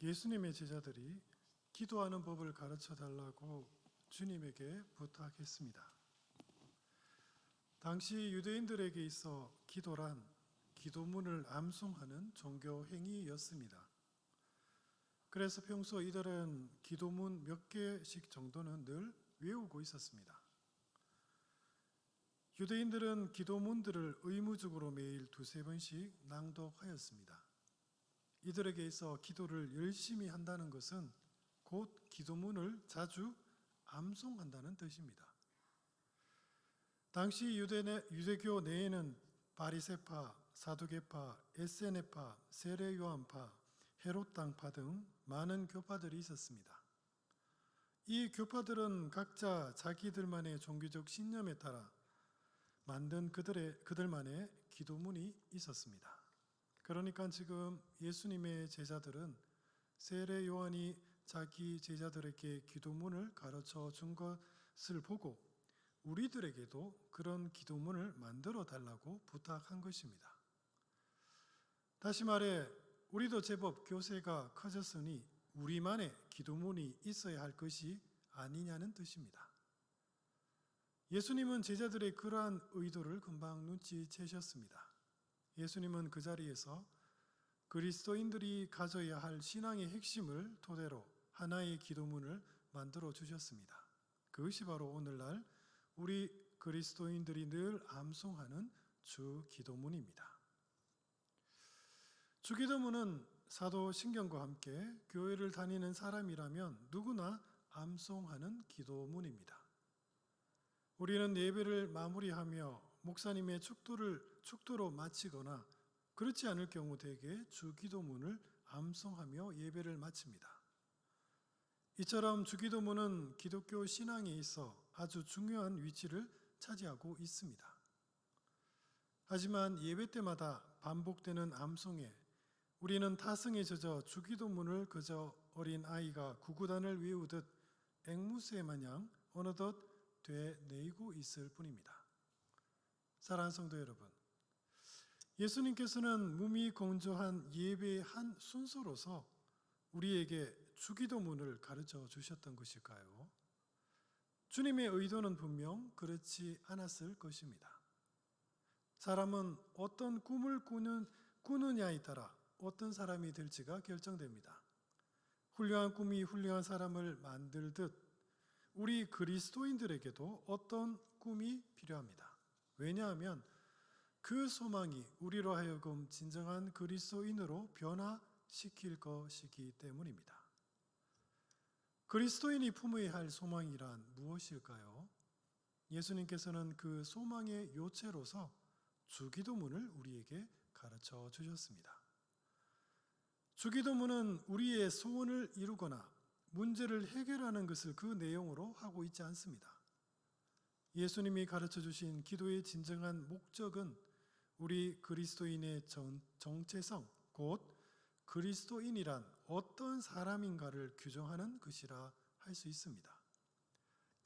예수님의 제자들이 기도하는 법을 가르쳐 달라고 주님에게 부탁했습니다. 당시 유대인들에게 있어 기도란 기도문을 암송하는 종교 행위였습니다. 그래서 평소 이들은 기도문 몇 개씩 정도는 늘 외우고 있었습니다. 유대인들은 기도문들을 의무적으로 매일 두세 번씩 낭독하였습니다. 이들에게 있어 기도를 열심히 한다는 것은 곧 기도문을 자주 암송한다는 뜻입니다. 당시 유대교 내에는 바리새파, 사두개파, 에세네파, 세례요한파, 헤롯당파 등 많은 교파들이 있었습니다. 이 교파들은 각자 자기들만의 종교적 신념에 따라 만든 그들만의 기도문이 있었습니다. 그러니까 지금 예수님의 제자들은 세례 요한이 자기 제자들에게 기도문을 가르쳐 준 것을 보고 우리들에게도 그런 기도문을 만들어 달라고 부탁한 것입니다. 다시 말해 우리도 제법 교세가 커졌으니 우리만의 기도문이 있어야 할 것이 아니냐는 뜻입니다. 예수님은 제자들의 그러한 의도를 금방 눈치채셨습니다. 예수님은 그 자리에서 그리스도인들이 가져야 할 신앙의 핵심을 토대로 하나의 기도문을 만들어 주셨습니다. 그것이 바로 오늘날 우리 그리스도인들이 늘 암송하는 주 기도문입니다. 주 기도문은 사도신경과 함께 교회를 다니는 사람이라면 누구나 암송하는 기도문입니다. 우리는 예배를 마무리하며 목사님의 축도로 마치거나 그렇지 않을 경우 대개 주 기도문을 암송하며 예배를 마칩니다. 이처럼 주 기도문은 기독교 신앙에 있어 아주 중요한 위치를 차지하고 있습니다. 하지만 예배 때마다 반복되는 암송에 우리는 타성에 젖어 주 기도문을 그저 어린 아이가 구구단을 외우듯 앵무새 마냥 어느덧 되뇌이고 있을 뿐입니다. 사랑하는 성도 여러분, 예수님께서는 무미건조한 예배의 한 순서로서 우리에게 주기도문을 가르쳐 주셨던 것일까요? 주님의 의도는 분명 그렇지 않았을 것입니다. 사람은 어떤 꿈을 꾸느냐에 따라 어떤 사람이 될지가 결정됩니다. 훌륭한 꿈이 훌륭한 사람을 만들듯 우리 그리스도인들에게도 어떤 꿈이 필요합니다. 왜냐하면 그 소망이 우리로 하여금 진정한 그리스도인으로 변화시킬 것이기 때문입니다. 그리스도인이 품어야 할 소망이란 무엇일까요? 예수님께서는 그 소망의 요체로서 주기도문을 우리에게 가르쳐 주셨습니다. 주기도문은 우리의 소원을 이루거나 문제를 해결하는 것을 그 내용으로 하고 있지 않습니다. 예수님이 가르쳐 주신 기도의 진정한 목적은 우리 그리스도인의 정체성, 곧 그리스도인이란 어떤 사람인가를 규정하는 것이라 할 수 있습니다.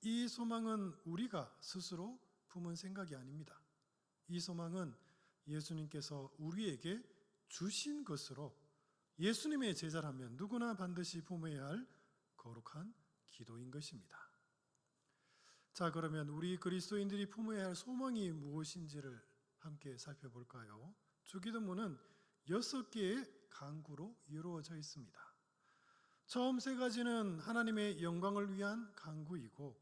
이 소망은 우리가 스스로 품은 생각이 아닙니다. 이 소망은 예수님께서 우리에게 주신 것으로 예수님의 제자라면 누구나 반드시 품어야 할 거룩한 기도인 것입니다. 자, 그러면 우리 그리스도인들이 품어야 할 소망이 무엇인지를 함께 살펴볼까요? 주기도문은 6개의 간구로 이루어져 있습니다. 처음 3가지는 하나님의 영광을 위한 간구이고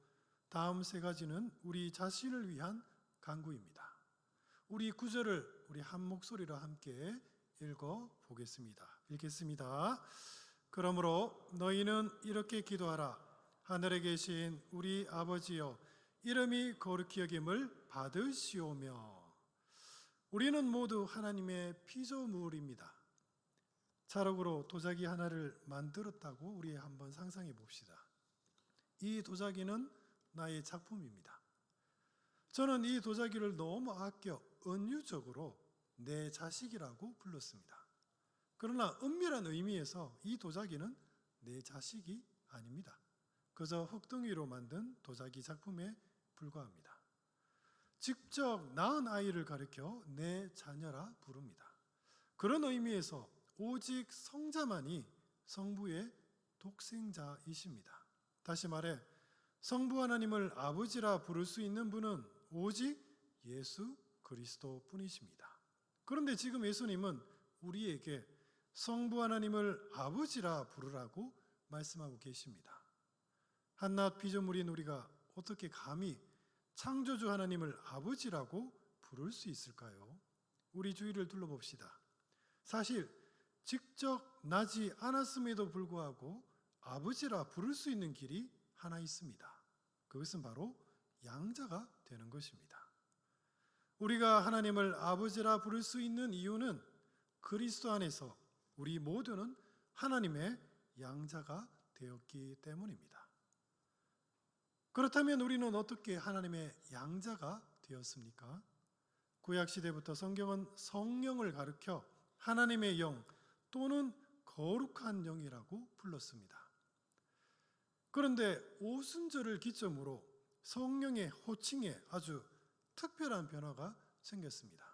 다음 3가지는 우리 자신을 위한 간구입니다. 우리 구절을 우리 한 목소리로 함께 읽어보겠습니다. 읽겠습니다. 그러므로 너희는 이렇게 기도하라. 하늘에 계신 우리 아버지여, 이름이 거룩히 여김을 받으시오며. 우리는 모두 하나님의 피조물입니다. 자력으로 도자기 하나를 만들었다고 우리 한번 상상해 봅시다. 이 도자기는 나의 작품입니다. 저는 이 도자기를 너무 아껴 은유적으로 내 자식이라고 불렀습니다. 그러나 엄밀한 의미에서 이 도자기는 내 자식이 아닙니다. 그저 흙덩이로 만든 도자기 작품에 불과합니다. 직접 낳은 아이를 가리켜 내 자녀라 부릅니다. 그런 의미에서 오직 성자만이 성부의 독생자이십니다. 다시 말해 성부 하나님을 아버지라 부를 수 있는 분은 오직 예수 그리스도뿐이십니다. 그런데 지금 예수님은 우리에게 성부 하나님을 아버지라 부르라고 말씀하고 계십니다. 한낱 피조물인 우리가 어떻게 감히 창조주 하나님을 아버지라고 부를 수 있을까요? 우리 주위를 둘러봅시다. 사실 직접 나지 않았음에도 불구하고 아버지라 부를 수 있는 길이 하나 있습니다. 그것은 바로 양자가 되는 것입니다. 우리가 하나님을 아버지라 부를 수 있는 이유는 그리스도 안에서 우리 모두는 하나님의 양자가 되었기 때문입니다. 그렇다면 우리는 어떻게 하나님의 양자가 되었습니까? 구약시대부터 성경은 성령을 가리켜 하나님의 영 또는 거룩한 영이라고 불렀습니다. 그런데 오순절을 기점으로 성령의 호칭에 아주 특별한 변화가 생겼습니다.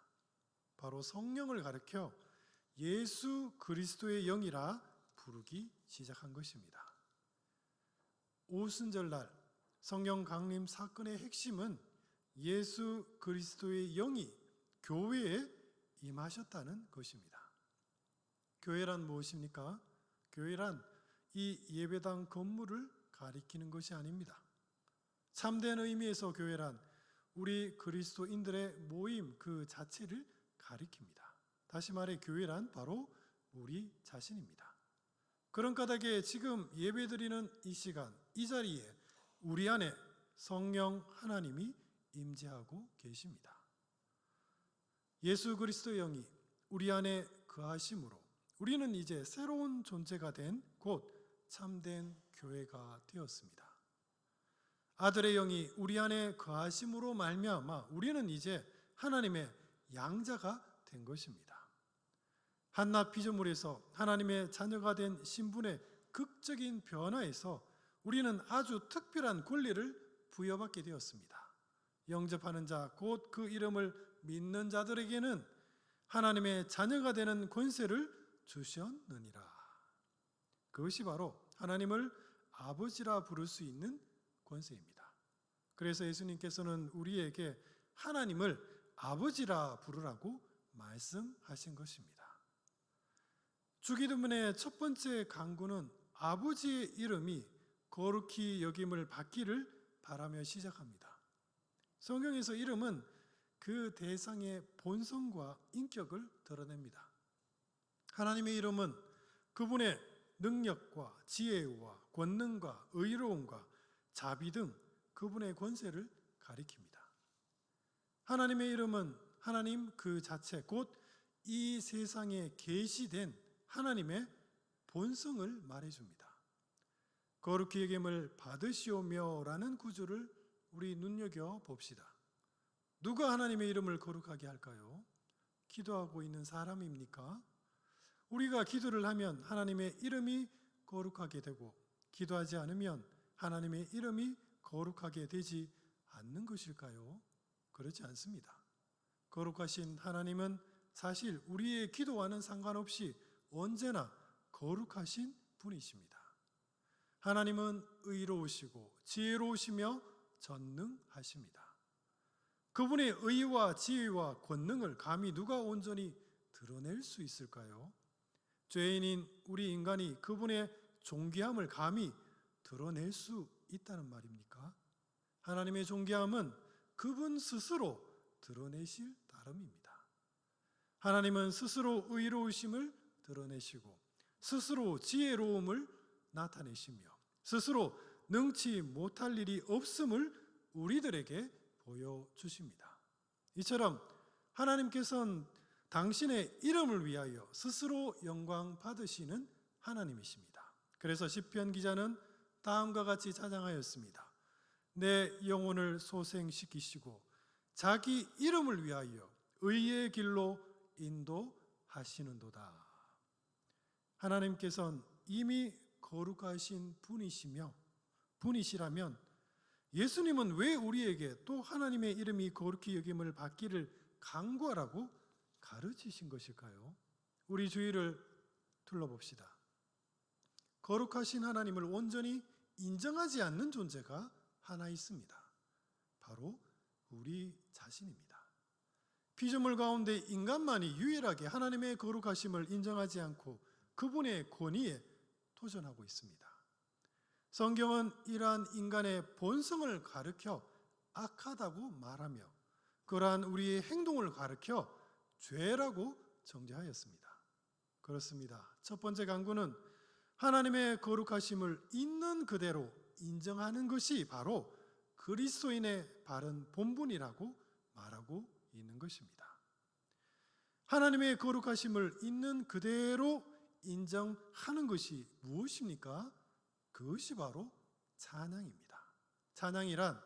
바로 성령을 가리켜 예수 그리스도의 영이라 부르기 시작한 것입니다. 오순절날 성령 강림 사건의 핵심은 예수 그리스도의 영이 교회에 임하셨다는 것입니다. 교회란 무엇입니까? 교회란 이 예배당 건물을 가리키는 것이 아닙니다. 참된 의미에서 교회란 우리 그리스도인들의 모임 그 자체를 가리킵니다. 다시 말해 교회란 바로 우리 자신입니다. 그런 까닭에 지금 예배드리는 이 시간, 이 자리에 우리 안에 성령 하나님이 임재하고 계십니다. 예수 그리스도의 영이 우리 안에 거하심으로 우리는 이제 새로운 존재가 된 곧 참된 교회가 되었습니다. 아들의 영이 우리 안에 거하심으로 말미암아 우리는 이제 하나님의 양자가 된 것입니다. 한낱 피조물에서 하나님의 자녀가 된 신분의 극적인 변화에서 우리는 아주 특별한 권리를 부여받게 되었습니다. 영접하는 자, 곧 그 이름을 믿는 자들에게는 하나님의 자녀가 되는 권세를 주셨느니라. 그것이 바로 하나님을 아버지라 부를 수 있는 권세입니다. 그래서 예수님께서는 우리에게 하나님을 아버지라 부르라고 말씀하신 것입니다. 주기도문의 첫 번째 강구는 아버지의 이름이 거룩히 여김을 받기를 바라며 시작합니다. 성경에서 이름은 그 대상의 본성과 인격을 드러냅니다. 하나님의 이름은 그분의 능력과 지혜와 권능과 의로움과 자비 등 그분의 권세를 가리킵니다. 하나님의 이름은 하나님 그 자체 곧 이 세상에 계시된 하나님의 본성을 말해줍니다. 거룩히 여김을 받으시오며 라는 구절을 우리 눈여겨봅시다. 누가 하나님의 이름을 거룩하게 할까요? 기도하고 있는 사람입니까? 우리가 기도를 하면 하나님의 이름이 거룩하게 되고 기도하지 않으면 하나님의 이름이 거룩하게 되지 않는 것일까요? 그렇지 않습니다. 거룩하신 하나님은 사실 우리의 기도와는 상관없이 언제나 거룩하신 분이십니다. 하나님은 의로우시고 지혜로우시며 전능하십니다. 그분의 의와 지혜와 권능을 감히 누가 온전히 드러낼 수 있을까요? 죄인인 우리 인간이 그분의 존귀함을 감히 드러낼 수 있다는 말입니까? 하나님의 존귀함은 그분 스스로 드러내실 따름입니다. 하나님은 스스로 의로우심을 드러내시고 스스로 지혜로움을 나타내시며 스스로 능치 못할 일이 없음을 우리들에게 보여주십니다. 이처럼 하나님께서는 당신의 이름을 위하여 스스로 영광 받으시는 하나님이십니다. 그래서 시편 기자는 다음과 같이 찬양하였습니다. 내 영혼을 소생시키시고 자기 이름을 위하여 의의 길로 인도하시는도다. 하나님께서는 이미 거룩하신 분이시라면 예수님은 왜 우리에게 또 하나님의 이름이 거룩히 여김을 받기를 간구하라고 가르치신 것일까요? 우리 주위를 둘러봅시다. 거룩하신 하나님을 온전히 인정하지 않는 존재가 하나 있습니다. 바로 우리 자신입니다. 피조물 가운데 인간만이 유일하게 하나님의 거룩하심을 인정하지 않고 그분의 권위에 도전하고 있습니다. 성경은 이러한 인간의 본성을 가르쳐 악하다고 말하며 그러한 우리의 행동을 가르쳐 죄라고 정죄하였습니다. 그렇습니다. 첫 번째 강구는 하나님의 거룩하심을 있는 그대로 인정하는 것이 바로 그리스도인의 바른 본분이라고 말하고 있는 것입니다. 하나님의 거룩하심을 있는 그대로 인정하는 것이 무엇입니까? 그것이 바로 찬양입니다. 찬양이란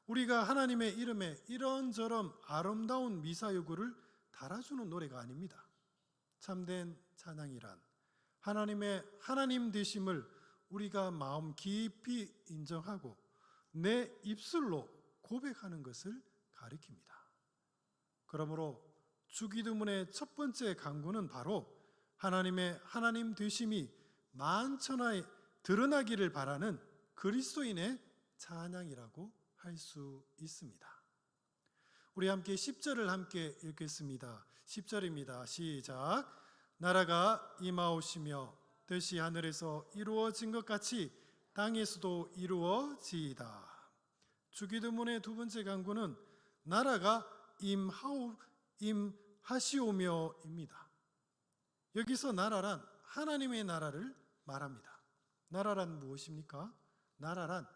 우리가 하나님의 이름에 이런저런 아름다운 미사여구를 달아주는 노래가 아닙니다. 참된 찬양이란 하나님의 하나님 되심을 우리가 마음 깊이 인정하고 내 입술로 고백하는 것을 가리킵니다. 그러므로 주기도문의 첫 번째 강구는 바로 하나님의 하나님 되심이 만천하에 드러나기를 바라는 그리스도인의 찬양이라고 할 수 있습니다. 우리 함께 10절을 함께 읽겠습니다. 10절입니다. 시작. 나라가 임하오시며 뜻이 하늘에서 이루어진 것 같이 땅에서도 이루어지이다. 주기도문의 두 번째 강구는 나라가 임하시오며입니다. 여기서 나라란 하나님의 나라를 말합니다. 나라란 무엇입니까? 나라란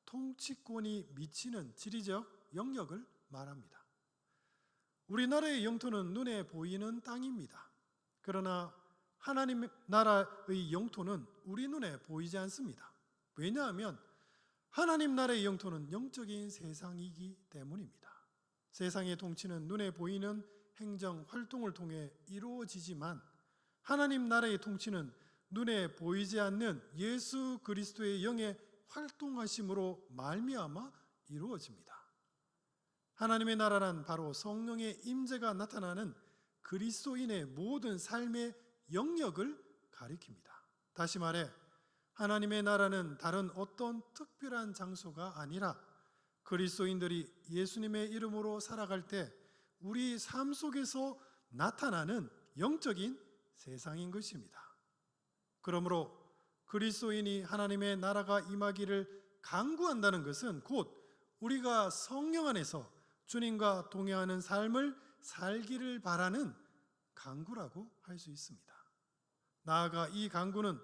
통치권이 미치는 지리적 영역을 말합니다. 우리나라의 영토는 눈에 보이는 땅입니다. 그러나 하나님 나라의 영토는 우리 눈에 보이지 않습니다. 왜냐하면 하나님 나라의 영토는 영적인 세상이기 때문입니다. 세상의 통치는 눈에 보이는 행정 활동을 통해 이루어지지만 하나님 나라의 통치는 눈에 보이지 않는 예수 그리스도의 영의 활동하심으로 말미암아 이루어집니다. 하나님의 나라란 바로 성령의 임재가 나타나는 그리스도인의 모든 삶의 영역을 가리킵니다. 다시 말해 하나님의 나라는 다른 어떤 특별한 장소가 아니라 그리스도인들이 예수님의 이름으로 살아갈 때 우리 삶 속에서 나타나는 영적인 세상인 것입니다. 그러므로 그리스도인이 하나님의 나라가 임하기를 간구한다는 것은 곧 우리가 성령 안에서 주님과 동행하는 삶을 살기를 바라는 간구라고 할 수 있습니다. 나아가 이 간구는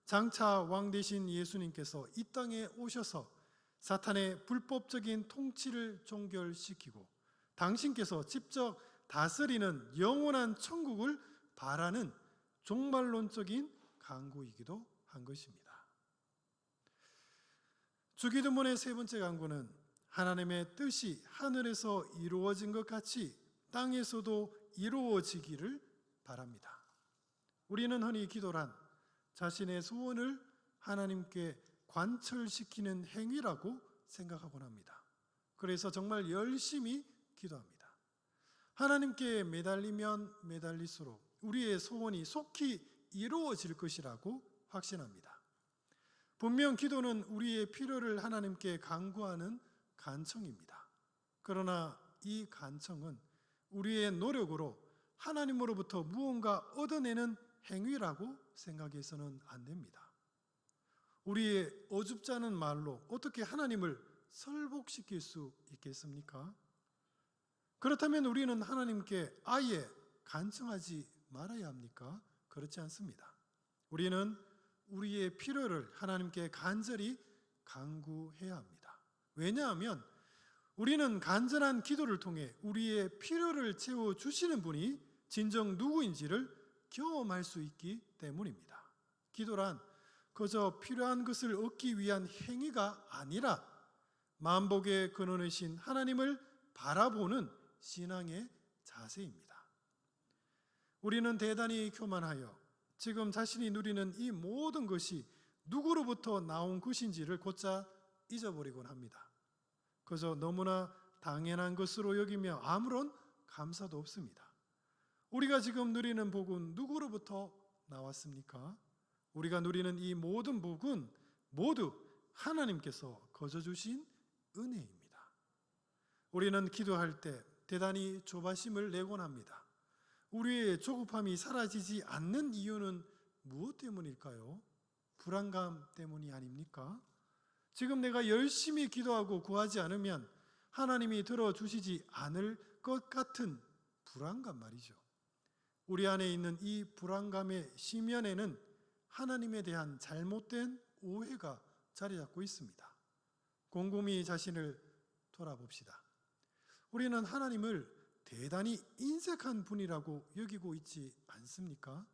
장차 왕 되신 예수님께서 이 땅에 오셔서 사탄의 불법적인 통치를 종결시키고 당신께서 직접 다스리는 영원한 천국을 바라는 종말론적인 간구이기도 한 것입니다. 주기도문의 세 번째 간구는 하나님의 뜻이 하늘에서 이루어진 것 같이 땅에서도 이루어지기를 바랍니다. 우리는 흔히 기도란 자신의 소원을 하나님께 관철시키는 행위라고 생각하곤 합니다. 그래서 정말 열심히 기도합니다. 하나님께 매달리면 매달릴수록 우리의 소원이 속히 이루어질 것이라고 확신합니다. 분명 기도는 우리의 필요를 하나님께 간구하는 간청입니다. 그러나 이 간청은 우리의 노력으로 하나님으로부터 무언가 얻어내는 행위라고 생각해서는 안 됩니다. 우리의 어줍지 않은 말로 어떻게 하나님을 설복시킬 수 있겠습니까? 그렇다면 우리는 하나님께 아예 간청하지 말아야 합니까? 그렇지 않습니다. 우리는 우리의 필요를 하나님께 간절히 간구해야 합니다. 왜냐하면 우리는 간절한 기도를 통해 우리의 필요를 채워주시는 분이 진정 누구인지를 경험할 수 있기 때문입니다. 기도란 그저 필요한 것을 얻기 위한 행위가 아니라 만복의 근원이신 하나님을 바라보는 신앙의 자세입니다. 우리는 대단히 교만하여 지금 자신이 누리는 이 모든 것이 누구로부터 나온 것인지를 곧잘 잊어버리곤 합니다. 그저 너무나 당연한 것으로 여기며 아무런 감사도 없습니다. 우리가 지금 누리는 복은 누구로부터 나왔습니까? 우리가 누리는 이 모든 복은 모두 하나님께서 거저 주신 은혜입니다. 우리는 기도할 때 대단히 조바심을 내곤 합니다. 우리의 조급함이 사라지지 않는 이유는 무엇 때문일까요? 불안감 때문이 아닙니까? 지금 내가 열심히 기도하고 구하지 않으면 하나님이 들어주시지 않을 것 같은 불안감 말이죠. 우리 안에 있는 이 불안감의 심연에는 하나님에 대한 잘못된 오해가 자리 잡고 있습니다. 곰곰이 자신을 돌아봅시다. 우리는 하나님을 대단히 인색한 분이라고 여기고 있지 않습니까?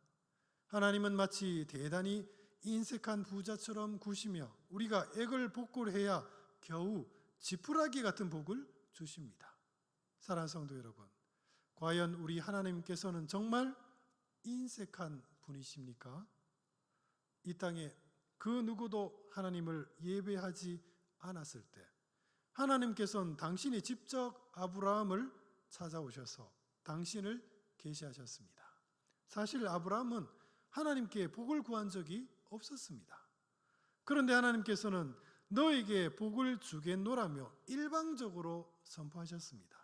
하나님은 마치 대단히 인색한 부자처럼 구시며 우리가 액을 복골해야 겨우 지푸라기 같은 복을 주십니다. 사랑하는 성도 여러분, 과연 우리 하나님께서는 정말 인색한 분이십니까? 이 땅에 그 누구도 하나님을 예배하지 않았을 때 하나님께서는 당신이 직접 아브라함을 찾아오셔서 당신을 계시하셨습니다. 사실 아브라함은 하나님께 복을 구한 적이 없었습니다. 그런데 하나님께서는 너에게 복을 주겠노라며 일방적으로 선포하셨습니다.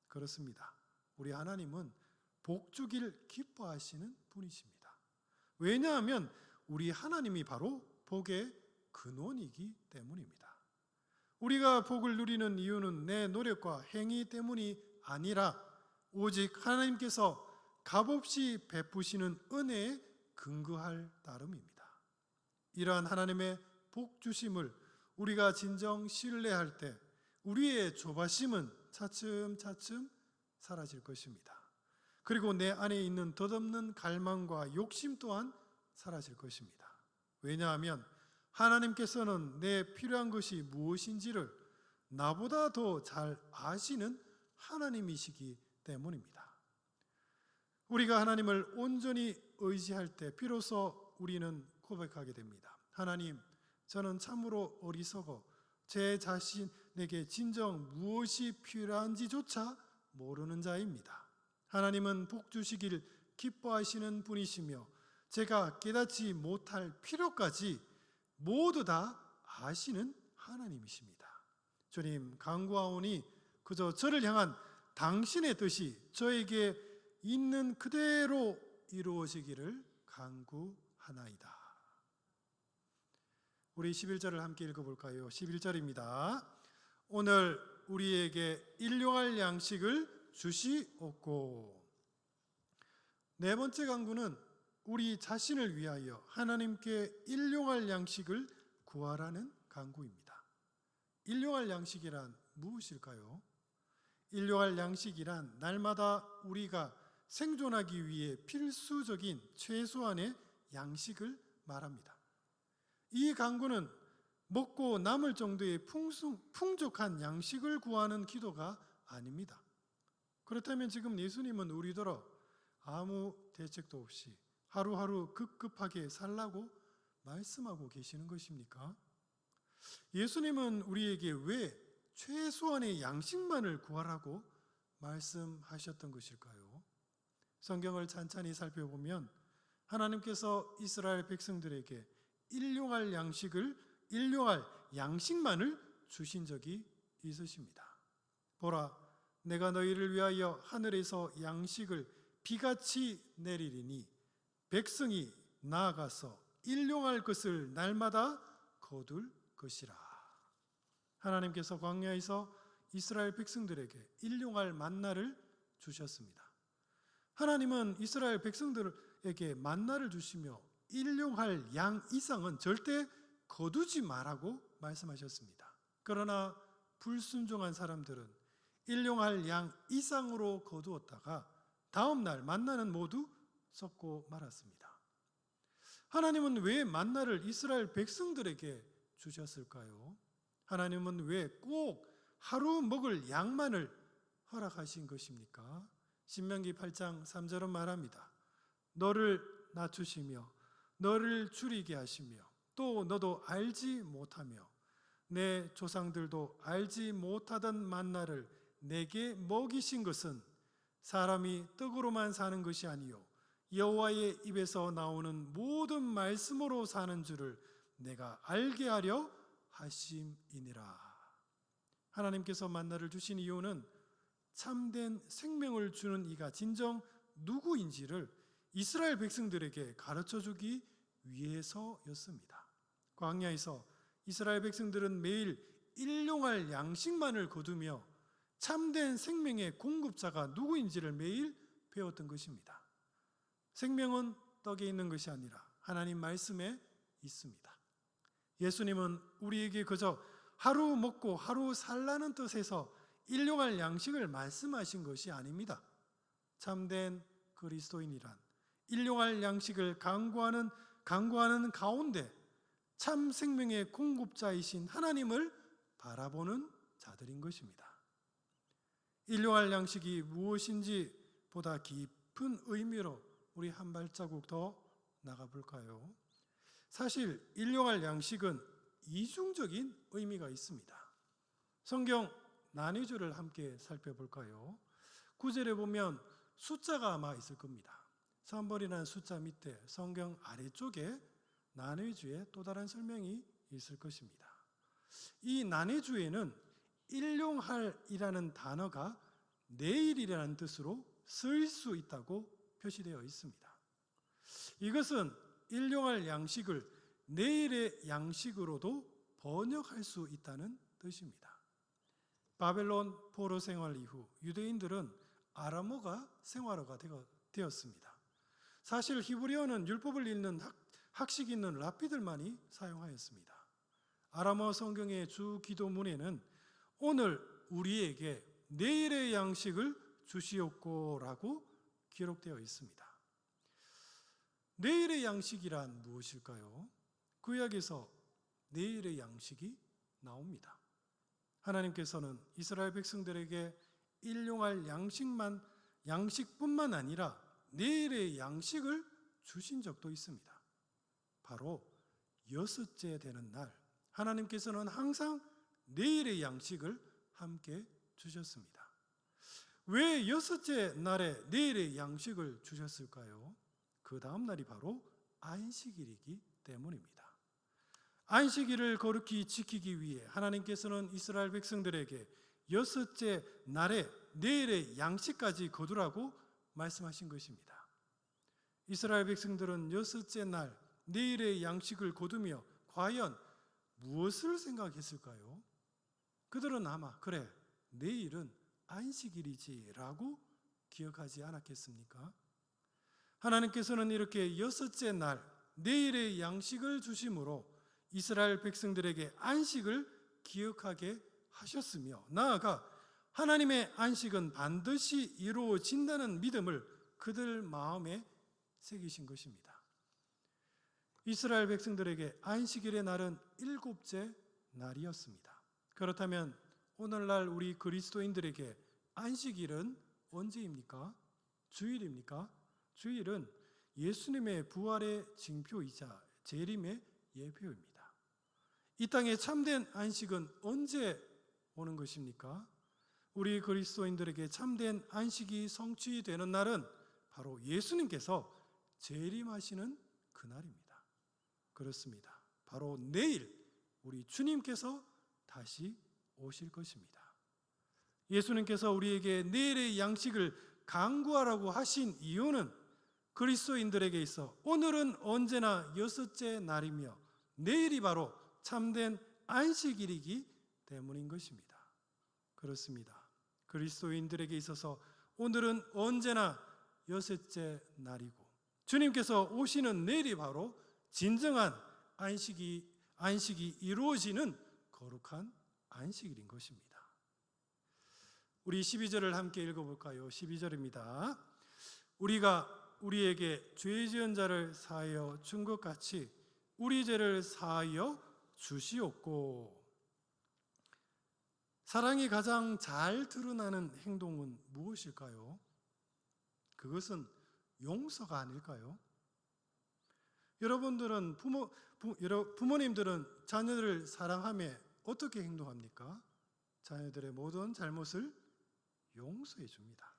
그렇습니다. 우리 하나님은 복 주길 기뻐하시는 분이십니다. 왜냐하면 우리 하나님이 바로 복의 근원이기 때문입니다. 우리가 복을 누리는 이유는 내 노력과 행위 때문이 아니라 오직 하나님께서 값없이 베푸시는 은혜에 근거할 따름입니다. 이러한 하나님의 복 주심을 우리가 진정 신뢰할 때 우리의 조바심은 차츰차츰 사라질 것입니다. 그리고 내 안에 있는 덧없는 갈망과 욕심 또한 사라질 것입니다. 왜냐하면 하나님께서는 내 필요한 것이 무엇인지를 나보다 더 잘 아시는 하나님이시기 때문입니다. 우리가 하나님을 온전히 의지할 때 비로소 우리는 고백하게 됩니다. 하나님, 저는 참으로 어리석어 제 자신에게 진정 무엇이 필요한지조차 모르는 자입니다. 하나님은 복 주시길 기뻐하시는 분이시며 제가 깨닫지 못할 필요까지 모두 다 아시는 하나님이십니다. 주님, 간구하오니 그저 저를 향한 당신의 뜻이 저에게 있는 그대로 이루어지기를 간구하나이다. 우리 11절을 함께 읽어볼까요? 11절입니다. 오늘 우리에게 일용할 양식을 주시옵고. 네 번째 간구는 우리 자신을 위하여 하나님께 일용할 양식을 구하라는 간구입니다. 일용할 양식이란 무엇일까요? 일용할 양식이란 날마다 우리가 생존하기 위해 필수적인 최소한의 양식을 말합니다. 이 간구는 먹고 남을 정도의 풍족한 양식을 구하는 기도가 아닙니다. 그렇다면 지금 예수님은 우리더러 아무 대책도 없이 하루하루 급급하게 살라고 말씀하고 계시는 것입니까? 예수님은 우리에게 왜 최소한의 양식만을 구하라고 말씀하셨던 것일까요? 성경을 찬찬히 살펴보면 하나님께서 이스라엘 백성들에게 일용할 양식만을 주신 적이 있으십니다. 보라, 내가 너희를 위하여 하늘에서 양식을 비같이 내리리니 백성이 나아가서 일용할 것을 날마다 거둘 것이라. 하나님께서 광야에서 이스라엘 백성들에게 일용할 만나를 주셨습니다. 하나님은 이스라엘 백성들에게 만나를 주시며 일용할 양 이상은 절대 거두지 말라고 말씀하셨습니다. 그러나 불순종한 사람들은 일용할 양 이상으로 거두었다가 다음 날 만나는 모두 썩고 말았습니다. 하나님은 왜 만나를 이스라엘 백성들에게 주셨을까요? 하나님은 왜 꼭 하루 먹을 양만을 허락하신 것입니까? 신명기 8장 3절은 말합니다. 너를 낮추시며 너를 줄이게 하시며 또 너도 알지 못하며 내 조상들도 알지 못하던 만나를 내게 먹이신 것은 사람이 떡으로만 사는 것이 아니요 여호와의 입에서 나오는 모든 말씀으로 사는 줄을 내가 알게 하려 하심이니라. 하나님께서 만나를 주신 이유는 참된 생명을 주는 이가 진정 누구인지를 이스라엘 백성들에게 가르쳐 주기 위해서였습니다. 광야에서 이스라엘 백성들은 매일 일용할 양식만을 거두며 참된 생명의 공급자가 누구인지를 매일 배웠던 것입니다. 생명은 떡에 있는 것이 아니라 하나님 말씀에 있습니다. 예수님은 우리에게 그저 하루 먹고 하루 살라는 뜻에서 일용할 양식을 말씀하신 것이 아닙니다. 참된 그리스도인이란 일용할 양식을 강구하는 가운데 참 생명의 공급자이신 하나님을 바라보는 자들인 것입니다. 일용할 양식이 무엇인지 보다 깊은 의미로 우리 한 발자국 더 나가볼까요? 사실 일용할 양식은 이중적인 의미가 있습니다. 성경 난해주를 함께 살펴볼까요? 9절에 보면 숫자가 아마 있을 겁니다. 3번이라는 숫자 밑에 성경 아래쪽에 난해주의 또 다른 설명이 있을 것입니다. 이 난해주에는 일용할이라는 단어가 내일이라는 뜻으로 쓰일 수 있다고 표시되어 있습니다. 이것은 일용할 양식을 내일의 양식으로도 번역할 수 있다는 뜻입니다. 바벨론 포로 생활 이후 유대인들은 아람어가 생활어가 되었습니다. 사실 히브리어는 율법을 읽는 학식 있는 랍비들만이 사용하였습니다. 아람어 성경의 주 기도문에는 오늘 우리에게 내일의 양식을 주시옵고라고 기록되어 있습니다. 내일의 양식이란 무엇일까요? 구약에서 내일의 양식이 나옵니다. 하나님께서는 이스라엘 백성들에게 일용할 양식뿐만 아니라 내일의 양식을 주신 적도 있습니다. 바로 여섯째 되는 날, 하나님께서는 항상 내일의 양식을 함께 주셨습니다. 왜 여섯째 날에 내일의 양식을 주셨을까요? 그 다음 날이 바로 안식일이기 때문입니다. 안식일을 거룩히 지키기 위해 하나님께서는 이스라엘 백성들에게 여섯째 날에 내일의 양식까지 거두라고 말씀하신 것입니다. 이스라엘 백성들은 여섯째 날 내일의 양식을 거두며 과연 무엇을 생각했을까요? 그들은 아마 그래 내일은 안식일이지라고 기억하지 않았겠습니까? 하나님께서는 이렇게 여섯째 날 내일의 양식을 주심으로 이스라엘 백성들에게 안식을 기억하게 하셨으며 나아가 하나님의 안식은 반드시 이루어진다는 믿음을 그들 마음에 새기신 것입니다. 이스라엘 백성들에게 안식일의 날은 일곱째 날이었습니다. 그렇다면 오늘날 우리 그리스도인들에게 안식일은 언제입니까? 주일입니까? 주일은 예수님의 부활의 징표이자 재림의 예표입니다. 이 땅에 참된 안식은 언제 오는 것입니까? 우리 그리스도인들에게 참된 안식이 성취되는 날은 바로 예수님께서 재림하시는 그날입니다. 그렇습니다. 바로 내일 우리 주님께서 다시 오실 것입니다. 예수님께서 우리에게 내일의 양식을 강구하라고 하신 이유는 그리스도인들에게 있어 오늘은 언제나 여섯째 날이며 내일이 바로 참된 안식일이기 때문인 것입니다. 그렇습니다. 그리스도인들에게 있어서 오늘은 언제나 여섯째 날이고 주님께서 오시는 내일이 바로 진정한 안식이 이루어지는 거룩한 안식일인 것입니다. 우리 12절을 함께 읽어볼까요? 12절입니다. 우리가 우리에게 죄 지은 자를 사하여 준 것 같이 우리 죄를 사하여 주시옵고. 사랑이 가장 잘 드러나는 행동은 무엇일까요? 그것은 용서가 아닐까요? 여러분들은 부모님들은 자녀들을 사랑하며 어떻게 행동합니까? 자녀들의 모든 잘못을 용서해 줍니다.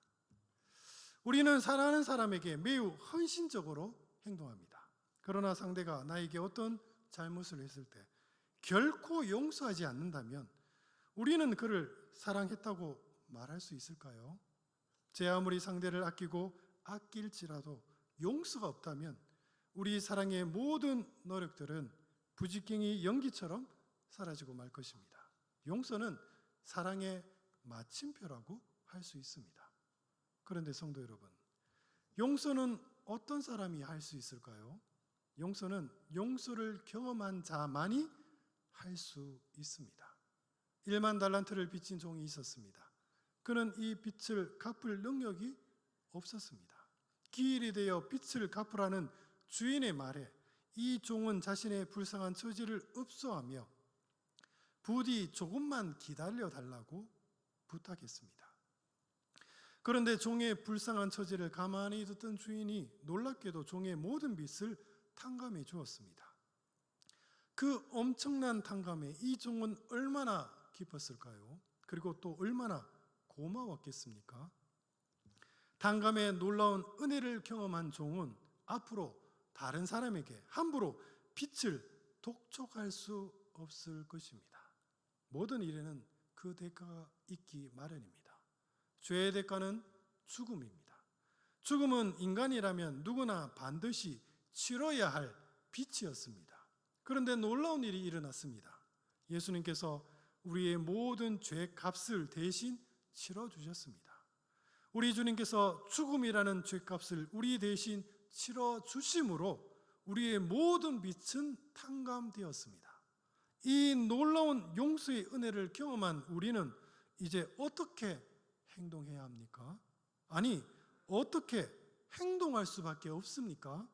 우리는 사랑하는 사람에게 매우 헌신적으로 행동합니다. 그러나 상대가 나에게 어떤 잘못을 했을 때 결코 용서하지 않는다면 우리는 그를 사랑했다고 말할 수 있을까요? 제 아무리 상대를 아끼고 아낄지라도 용서가 없다면 우리 사랑의 모든 노력들은 부직갱이 연기처럼 사라지고 말 것입니다. 용서는 사랑의 마침표라고 할 수 있습니다. 그런데 성도 여러분, 용서는 어떤 사람이 할 수 있을까요? 용서는 용서를 경험한 자만이 할 수 있습니다. 1만 달란트를 빚진 종이 있었습니다. 그는 이 빚을 갚을 능력이 없었습니다. 기일이 되어 빚을 갚으라는 주인의 말에 이 종은 자신의 불쌍한 처지를 읍소하며 부디 조금만 기다려 달라고 부탁했습니다. 그런데 종의 불쌍한 처지를 가만히 듣던 주인이 놀랍게도 종의 모든 빚을 탕감해 주었습니다. 그 엄청난 탕감에 이 종은 얼마나 기뻤을까요? 그리고 또 얼마나 고마웠겠습니까? 탕감의 놀라운 은혜를 경험한 종은 앞으로 다른 사람에게 함부로 빚을 독촉할 수 없을 것입니다. 모든 일에는 그 대가가 있기 마련입니다. 죄의 대가는 죽음입니다. 죽음은 인간이라면 누구나 반드시 치러야 할 빚이었습니다. 그런데 놀라운 일이 일어났습니다. 예수님께서 우리의 모든 죄 값을 대신 치러주셨습니다. 우리 주님께서 죽음이라는 죄 값을 우리 대신 치러주심으로 우리의 모든 빚은 탕감되었습니다. 이 놀라운 용서의 은혜를 경험한 우리는 이제 어떻게 행동해야 합니까? 아니, 어떻게 행동할 수밖에 없습니까?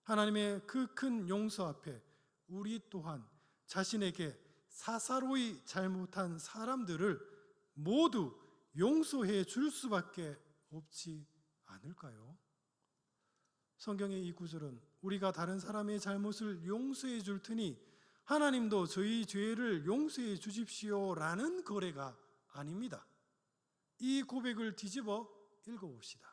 하나님의 그 큰 용서 앞에 우리 또한 자신에게 사사로이 잘못한 사람들을 모두 용서해 줄 수밖에 없지 않을까요? 성경의 이 구절은 우리가 다른 사람의 잘못을 용서해 줄 테니 하나님도 저희 죄를 용서해 주십시오라는 거래가 아닙니다. 이 고백을 뒤집어 읽어봅시다.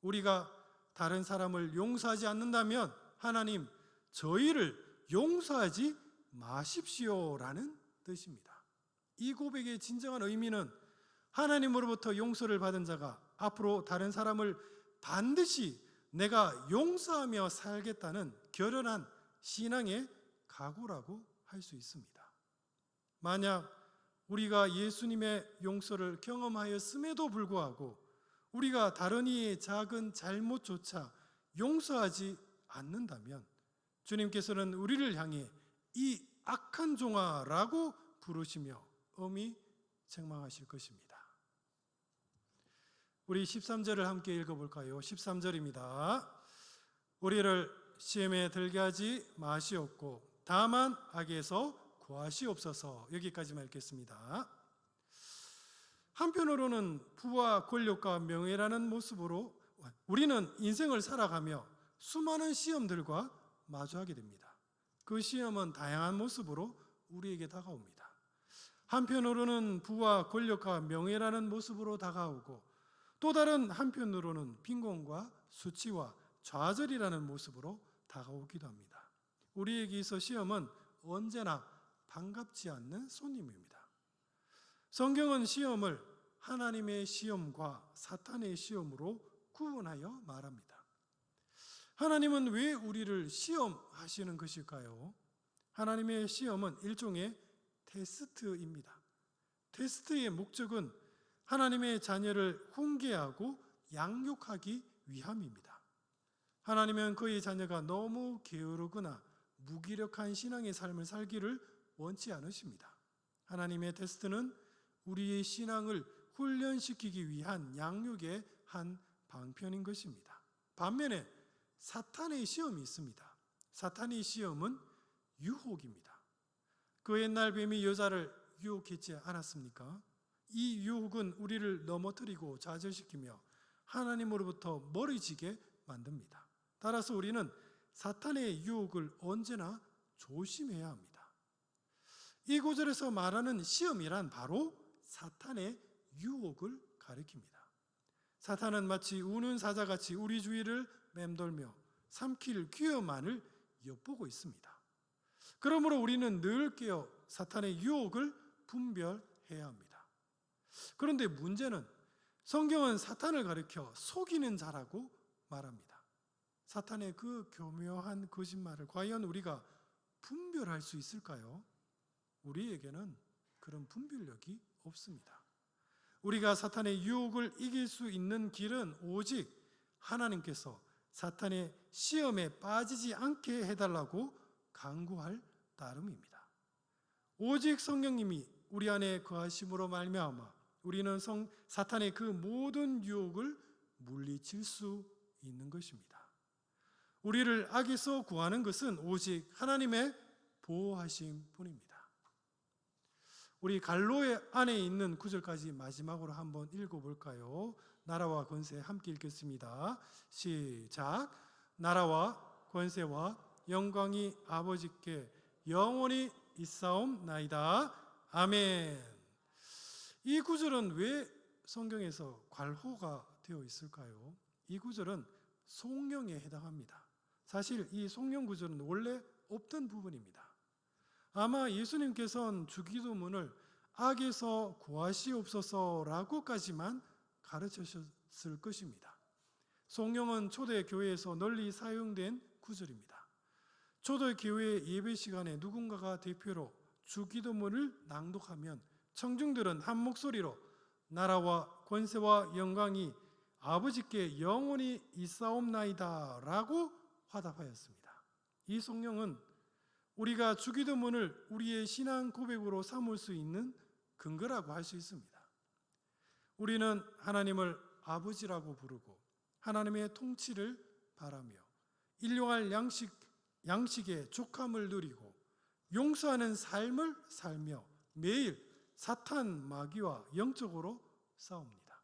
우리가 다른 사람을 용서하지 않는다면 하나님, 저희를 용서하지 마십시오라는 뜻입니다. 이 고백의 진정한 의미는 하나님으로부터 용서를 받은 자가 앞으로 다른 사람을 반드시 내가 용서하며 살겠다는 결연한 신앙의 각오라고 할 수 있습니다. 만약 우리가 예수님의 용서를 경험하였음에도 불구하고 우리가 다른 이의 작은 잘못조차 용서하지 않는다면 주님께서는 우리를 향해 이 악한 종아라고 부르시며 엄히 책망하실 것입니다. 우리 13절을 함께 읽어볼까요? 13절입니다. 우리를 시험에 들게 하지 마시옵고 다만 악에서 구하시옵소서. 여기까지만 읽겠습니다. 한편으로는 부와 권력과 명예라는 모습으로 우리는 인생을 살아가며 수많은 시험들과 마주하게 됩니다. 그 시험은 다양한 모습으로 우리에게 다가옵니다. 한편으로는 부와 권력과 명예라는 모습으로 다가오고 또 다른 한편으로는 빈곤과 수치와 좌절이라는 모습으로 다가오기도 합니다. 우리에게 있어 시험은 언제나 반갑지 않는 손님입니다. 성경은 시험을 하나님의 시험과 사탄의 시험으로 구분하여 말합니다. 하나님은 왜 우리를 시험하시는 것일까요? 하나님의 시험은 일종의 테스트입니다. 테스트의 목적은 하나님의 자녀를 훈계하고 양육하기 위함입니다. 하나님은 그의 자녀가 너무 게으르거나 무기력한 신앙의 삶을 살기를 원치 않으십니다. 하나님의 테스트는 우리의 신앙을 훈련시키기 위한 양육의 한 방편인 것입니다. 반면에 사탄의 시험이 있습니다. 사탄의 시험은 유혹입니다. 그 옛날 뱀이 여자를 유혹했지 않았습니까? 이 유혹은 우리를 넘어뜨리고 좌절시키며 하나님으로부터 멀어지게 만듭니다. 따라서 우리는 사탄의 유혹을 언제나 조심해야 합니다. 이 구절에서 말하는 시험이란 바로 사탄의 유혹을 가리킵니다. 사탄은 마치 우는 사자같이 우리 주위를 맴돌며 삼킬 기회만을 엿보고 있습니다. 그러므로 우리는 늘 깨어 사탄의 유혹을 분별해야 합니다. 그런데 문제는 성경은 사탄을 가리켜 속이는 자라고 말합니다. 사탄의 그 교묘한 거짓말을 과연 우리가 분별할 수 있을까요? 우리에게는 그런 분별력이 없습니다. 우리가 사탄의 유혹을 이길 수 있는 길은 오직 하나님께서 사탄의 시험에 빠지지 않게 해달라고 간구할 따름입니다. 오직 성령님이 우리 안에 거하심으로 말미암아 우리는 사탄의 그 모든 유혹을 물리칠 수 있는 것입니다. 우리를 악에서 구하는 것은 오직 하나님의 보호하심 뿐입니다. 우리 갈로의 안에 있는 구절까지 마지막으로 한번 읽어볼까요? 나라와 권세 함께 읽겠습니다. 시작. 나라와 권세와 영광이 아버지께 영원히 있사옵나이다. 아멘. 이 구절은 왜 성경에서 괄호가 되어 있을까요? 이 구절은 송영에 해당합니다. 사실 이 송영 구절은 원래 없던 부분입니다. 아마 예수님께서는 주기도문을 악에서 구하시옵소서라고까지만 가르치셨을 것입니다. 송영은 초대 교회에서 널리 사용된 구절입니다. 초대 교회 예배 시간에 누군가가 대표로 주기도문을 낭독하면 청중들은 한 목소리로 나라와 권세와 영광이 아버지께 영원히 있사옵나이다 라고 화답하였습니다. 이 성령은 우리가 주기도문을 우리의 신앙 고백으로 삼을 수 있는 근거라고 할 수 있습니다. 우리는 하나님을 아버지라고 부르고 하나님의 통치를 바라며 일용할 양식의 족함을 누리고 용서하는 삶을 살며 매일 사탄 마귀와 영적으로 싸웁니다.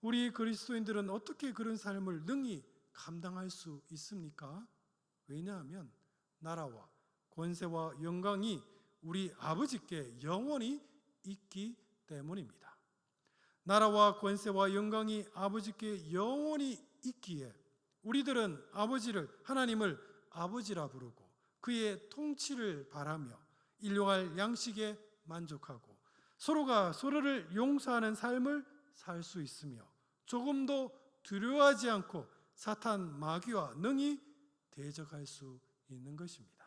우리 그리스도인들은 어떻게 그런 삶을 능히 감당할 수 있습니까? 왜냐하면 나라와 권세와 영광이 우리 아버지께 영원히 있기 때문입니다. 나라와 권세와 영광이 아버지께 영원히 있기에 우리들은 하나님을 아버지라 부르고 그의 통치를 바라며 일용할 양식에 만족하고 서로가 서로를 용서하는 삶을 살 수 있으며 조금도 두려워하지 않고 사탄 마귀와 능히 대적할 수 있는 것입니다.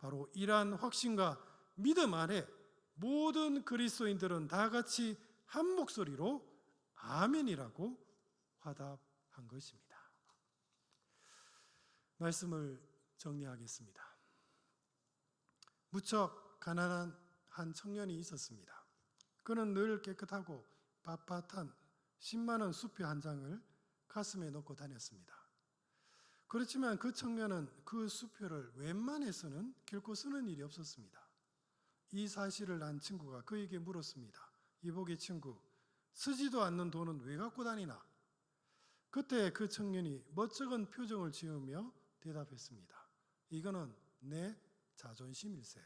바로 이러한 확신과 믿음 아래 모든 그리스도인들은 다 같이 한 목소리로 아멘이라고 화답한 것입니다. 말씀을 정리하겠습니다. 무척 가난한 한 청년이 있었습니다. 그는 늘 깨끗하고 빳빳한 10만 원 수표 한 장을 가슴에 넣고 다녔습니다. 그렇지만 그 청년은 그 수표를 웬만해서는 결코 쓰는 일이 없었습니다. 이 사실을 안 친구가 그에게 물었습니다. 이보게 친구, 쓰지도 않는 돈은 왜 갖고 다니나? 그때 그 청년이 멋쩍은 표정을 지으며 대답했습니다. 이거는 내 자존심일세.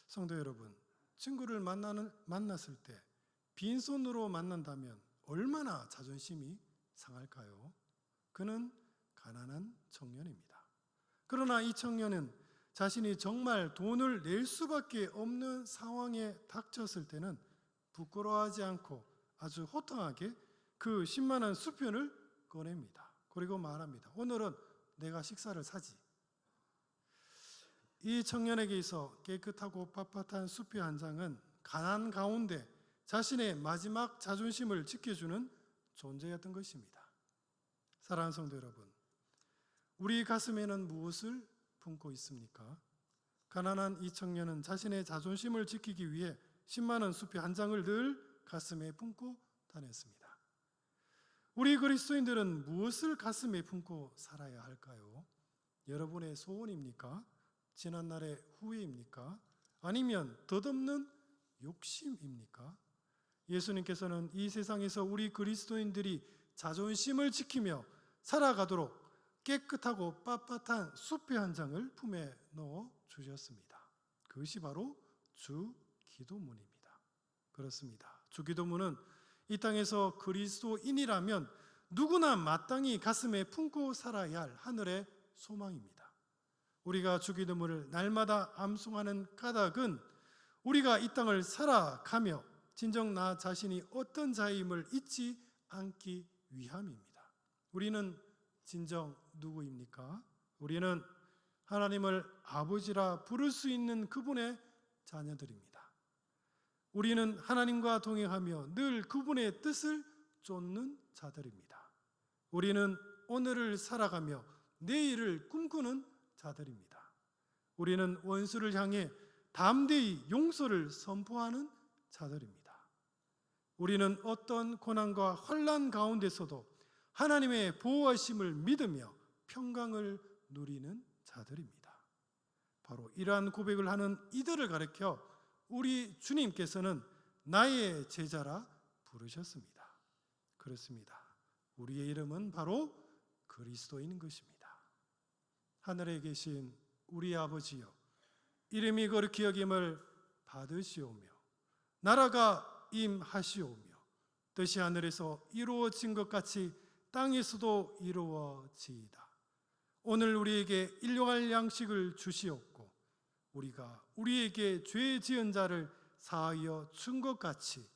성도 여러분, 친구를 만났을 때 빈손으로 만난다면 얼마나 자존심이 상할까요? 그는 가난한 청년입니다. 그러나 이 청년은 자신이 정말 돈을 낼 수밖에 없는 상황에 닥쳤을 때는 부끄러워하지 않고 아주 호탕하게 그 10만 원 수표를 꺼냅니다. 그리고 말합니다. 오늘은 내가 식사를 사지. 이 청년에게 있어 깨끗하고 빳빳한 수표 한 장은 가난 가운데 자신의 마지막 자존심을 지켜주는 존재였던 것입니다. 사랑하는 성도 여러분, 우리 가슴에는 무엇을 품고 있습니까? 가난한 이 청년은 자신의 자존심을 지키기 위해 10만 원 수표 한 장을 늘 가슴에 품고 다녔습니다. 우리 그리스도인들은 무엇을 가슴에 품고 살아야 할까요? 여러분의 소원입니까? 지난날의 후회입니까? 아니면 덧없는 욕심입니까? 예수님께서는 이 세상에서 우리 그리스도인들이 자존심을 지키며 살아가도록 깨끗하고 빳빳한 수표 한 장을 품에 넣어 주셨습니다. 그것이 바로 주기도문입니다. 그렇습니다. 주기도문은 이 땅에서 그리스도인이라면 누구나 마땅히 가슴에 품고 살아야 할 하늘의 소망입니다. 우리가 주기도문을 날마다 암송하는 까닭은 우리가 이 땅을 살아가며 진정 나 자신이 어떤 자임을 잊지 않기 위함입니다. 우리는 진정 누구입니까? 우리는 하나님을 아버지라 부를 수 있는 그분의 자녀들입니다. 우리는 하나님과 동행하며 늘 그분의 뜻을 쫓는 자들입니다. 우리는 오늘을 살아가며 내일을 꿈꾸는 자들입니다. 우리는 원수를 향해 담대히 용서를 선포하는 자들입니다. 우리는 어떤 고난과 환난 가운데서도 하나님의 보호하심을 믿으며 평강을 누리는 자들입니다. 바로 이러한 고백을 하는 이들을 가리켜 우리 주님께서는 나의 제자라 부르셨습니다. 그렇습니다. 우리의 이름은 바로 그리스도인 것입니다. 하늘에 계신 우리 아버지여, 이름이 거룩히 여김을 받으시오며 나라가 임하시오며 뜻이 하늘에서 이루어진 것 같이 땅에서도 이루어지이다. 오늘 우리에게 일용할 양식을 주시옵고 우리가 우리에게 죄 지은 자를 사하여 준 것 같이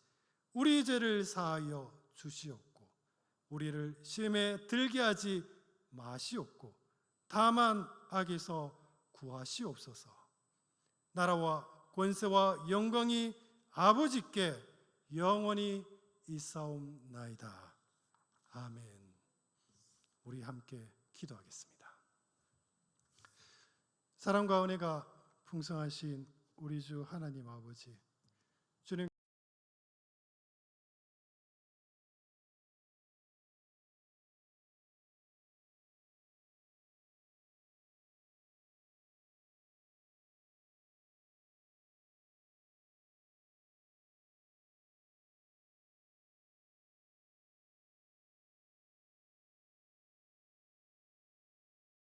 우리 죄를 사하여 주시옵고 우리를 시험에 들게 하지 마시옵고 다만 악에서 구하시옵소서. 나라와 권세와 영광이 아버지께 영원히 있사옵나이다. 아멘. 우리 함께 기도하겠습니다. 사랑과 은혜가 풍성하신 우리 주 하나님 아버지,